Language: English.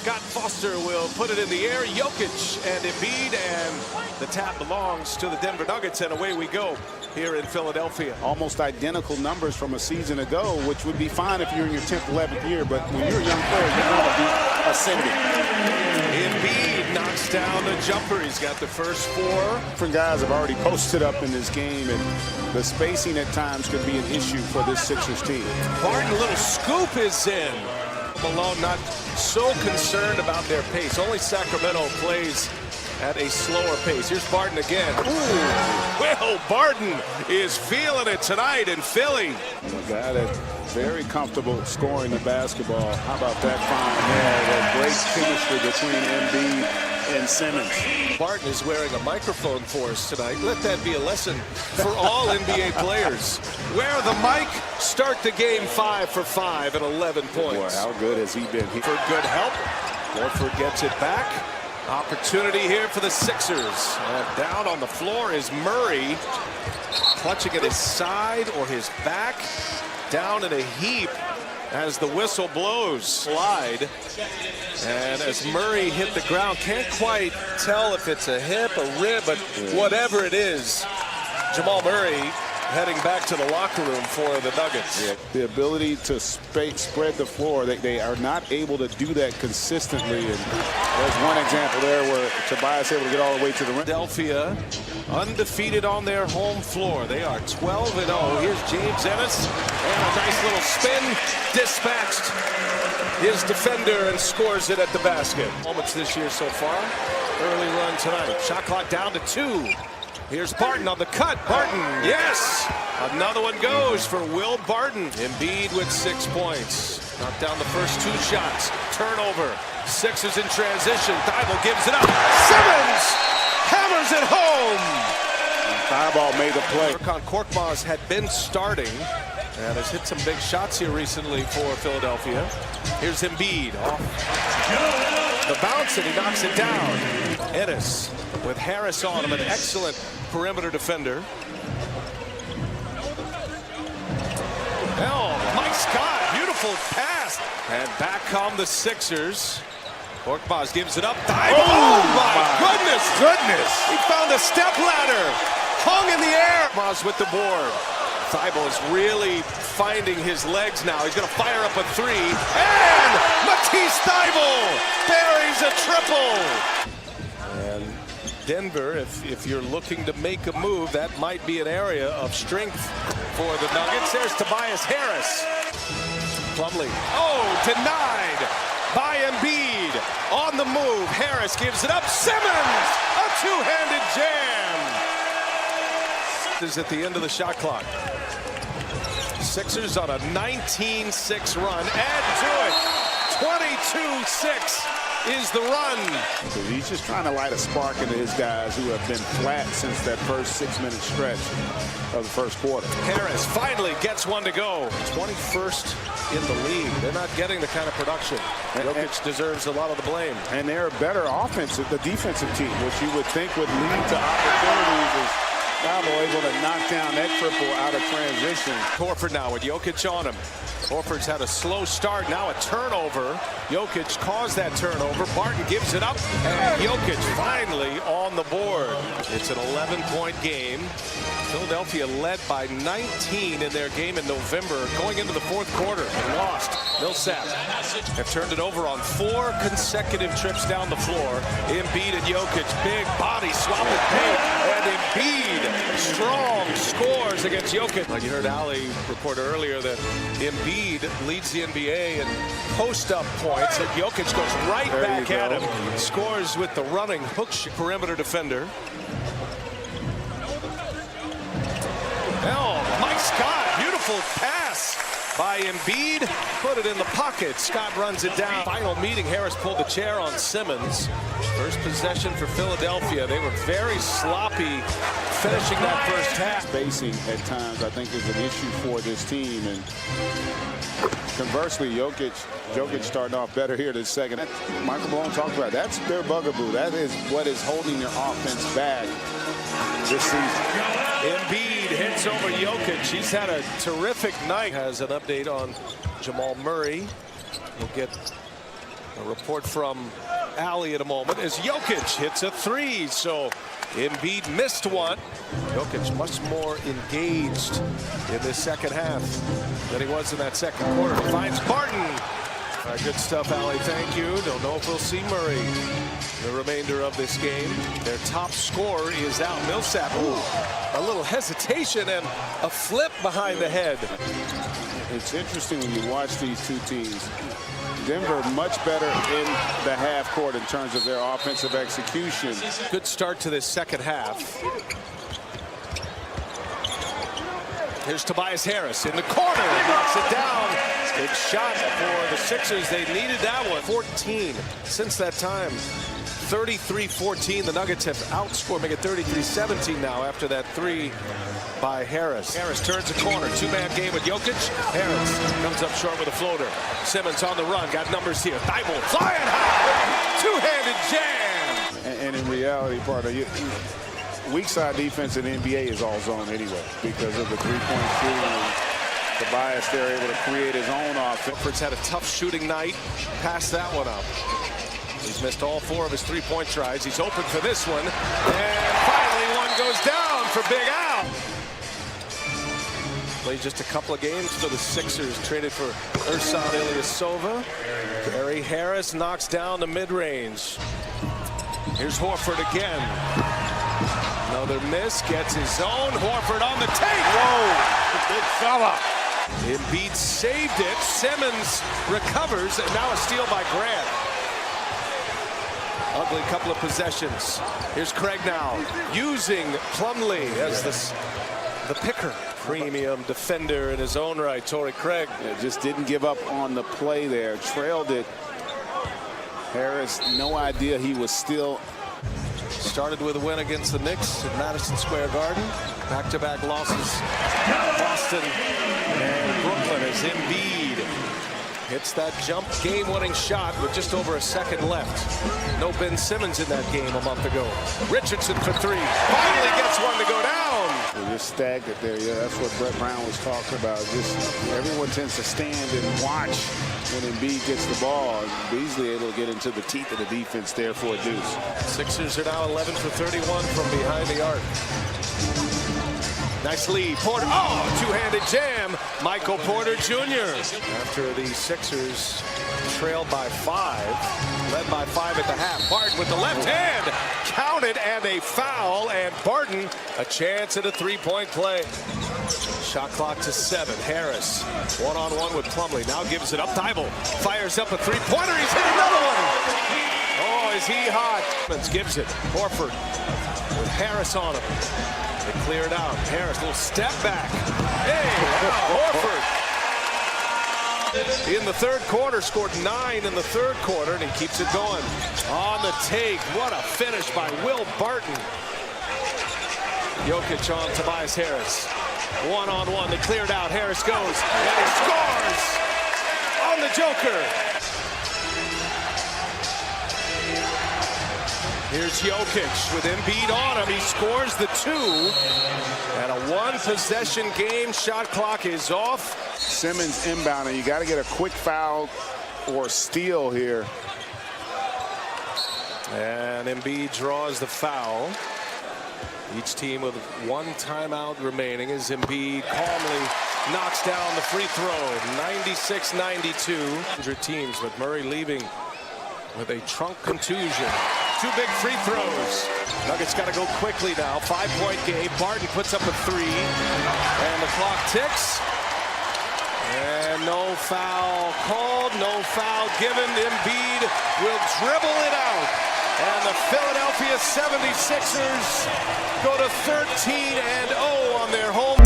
Scott Foster will put it in the air. Jokic and Embiid, and the tap belongs to the Denver Nuggets, and away we go here in Philadelphia. Almost identical numbers from a season ago, which would be fine if you're in your 10th, 11th year, but when you're a young player, you want to be ascending. Embiid knocks down the jumper. He's got the first 4. Different guys have already posted up in this game, and the spacing at times could be an issue for this Sixers team. Barton, little scoop is in. Malone not so concerned about their pace. Only Sacramento plays at a slower pace. Here's Barton again. Ooh, well, Barton is feeling it tonight in Philly. A guy that's very comfortable scoring the basketball. How about that final there? The great chemistry between Embiid and Simmons. Barton is wearing a microphone for us tonight. Let that be a lesson for all NBA players. Wear the mic, start the game 5 for 5 and 11 points. Boy, how good has he been? For good help. Horford gets it back. Opportunity here for the Sixers. And down on the floor is Murray, clutching at his side or his back. Down in a heap as the whistle blows. Slide. And as Murray hit the ground, can't quite tell if it's a hip, a rib, but whatever it is, Jamal Murray heading back to the locker room for the Nuggets. Yeah. The ability to spread the floor, they are not able to do that consistently. And there's one example there where Tobias able to get all the way to the rim. Philadelphia undefeated on their home floor. They are 12-0. Here's James Ennis, and a nice little spin, dispatched his defender and scores it at the basket. Moments this year so far. Early run tonight. Shot clock down to 2. Here's Barton on the cut. Barton, yes! Another one goes for Will Barton. Embiid with 6 points. Knocked down the first 2 shots. Turnover. Sixers in transition. Thibault gives it up. Simmons hammers it home. Thibault made the play. Furkan Korkmaz had been starting and has hit some big shots here recently for Philadelphia. Here's Embiid off the bounce, and he knocks it down. Ennis with Harris on him, an excellent perimeter defender. Oh, Mike Scott, beautiful pass. And back come the Sixers. Korkmaz gives it up. Oh my goodness! He found a step ladder. Hung in the air. Korkmaz with the board. Thibault is really finding his legs now. He's going to fire up a 3. And Matisse Thybulle buries a triple. And Denver, if you're looking to make a move, that might be an area of strength for the Nuggets. There's Tobias Harris. Plumlee. Oh, denied by Embiid. On the move, Harris gives it up. Simmons, a 2-handed jam. Is at the end of the shot clock. Sixers on a 19-6 run. Add to it. 22-6 is the run. So he's just trying to light a spark into his guys who have been flat since that first 6-minute stretch of the first quarter. Harris finally gets one to go. 21st in the league. They're not getting the kind of production. Jokic deserves a lot of the blame. And they're a better offensive, the defensive team, which you would think would lead to opportunities. Thibault able to knock down that triple out of transition. Horford now with Jokic on him. Horford's had a slow start, now a turnover. Jokic caused that turnover. Barton gives it up, and Jokic finally on the board. It's an 11-point game. Philadelphia led by 19 in their game in November, going into the fourth quarter and lost. Millsap have turned it over on 4 consecutive trips down the floor. Embiid and Jokic, big body swap with paint, and Embiid, strong scores against Jokic. Like you heard Ali report earlier that Embiid leads the NBA in post-up points, and Jokic goes right back at him. Scores with the running hook perimeter defender. Oh, Mike Scott, beautiful pass by Embiid. Put it in the pocket. Scott runs it down. Final meeting, Harris pulled the chair on Simmons. First possession for Philadelphia. They were very sloppy finishing that first half. Spacing at times, I think, is an issue for this team. And conversely, Jokic starting off better here this second. Michael Malone talked about that's their bugaboo. That is what is holding their offense back this season. Embiid hits over Jokic. He's had a terrific night. Has an update on Jamal Murray. He'll get A report from Allie in a moment as Jokic hits a three. So Embiid missed one. Jokic much more engaged in this second half than he was in that second quarter. Finds Barton. Good stuff, Allie. Thank you. Don't know if we'll see Murray the remainder of this game. Their top scorer is out. Millsap. Ooh, a little hesitation and a flip behind the head. It's interesting when you watch these two teams. Denver much better in the half court in terms of their offensive execution. Good start to this second half. Here's Tobias Harris in the corner. Knocks it down. Big shot for the Sixers. They needed that one. 14 since that time. 33-14. The Nuggets have outscored, make it 33-17 now after that three by Harris. Harris turns the corner. Two-man game with Jokic. Harris comes up short with a floater. Simmons on the run. Got numbers here. Thibault flying high. Two-handed jam. And in reality, partner, weak side defense in the NBA is all zone anyway because of the three-point shooting. Tobias, they're able to create his own offense. Horford's had a tough shooting night. Passed that one up. He's missed all four of his three-point tries. He's open for this one. And finally one goes down for Big Al. Played just a couple of games for the Sixers. Traded for Ersan Ilyasova. Gary Harris knocks down the mid-range. Here's Horford again. Another miss. Gets his own. Horford on the take. Whoa! Big fella. Embiid saved it. Simmons recovers. And now a steal by Grant. Ugly couple of possessions. Here's Craig now using Plumlee as the picker. Premium defender in his own right, Torrey Craig. Yeah, just didn't give up on the play there. Trailed it. Harris, no idea he was still. Started with a win against the Knicks at Madison Square Garden. Back-to-back losses. Boston and Brooklyn as Embiid hits that jump game-winning shot with just over a second left. No Ben Simmons in that game a month ago. Richardson for three. Finally gets one to go down. They're just stagnant there. Yeah, that's what Brett Brown was talking about. Just everyone tends to stand and watch when Embiid gets the ball. Beasley able to get into the teeth of the defense there for a deuce. Sixers are now 11 for 31 from behind the arc. Nice lead. Porter. Oh, two-handed jam. Michael Porter Jr. After the Sixers trailed by 5, led by 5 at the half. Barton with the left hand. Counted and a foul. And Barton a chance at a three-point play. Shot clock to 7. Harris one-on-one with Plumlee. Now gives it up. Thibault fires up a three-pointer. He's hit another one. Oh, is he hot? Gives it. Horford with Harris on him. They clear it out. Harris, little step back. Hey, wow, Horford. In the third quarter, scored 9 in the third quarter, and he keeps it going. On the take, what a finish by Will Barton. Jokic on Tobias Harris. One-on-one, they clear it out. Harris goes, and he scores on the Joker. Here's Jokic with Embiid on him. He scores the 2. And a one-possession game. Shot clock is off. Simmons inbounding. You got to get a quick foul or steal here. And Embiid draws the foul. Each team with one timeout remaining as Embiid calmly knocks down the free throw. 96-92. 100 teams with Murray leaving with a trunk contusion. 2 big free throws. Nuggets got to go quickly now. 5-point game. Barton puts up a 3. And the clock ticks. And no foul called. No foul given. Embiid will dribble it out. And the Philadelphia 76ers go to 13-0 on their home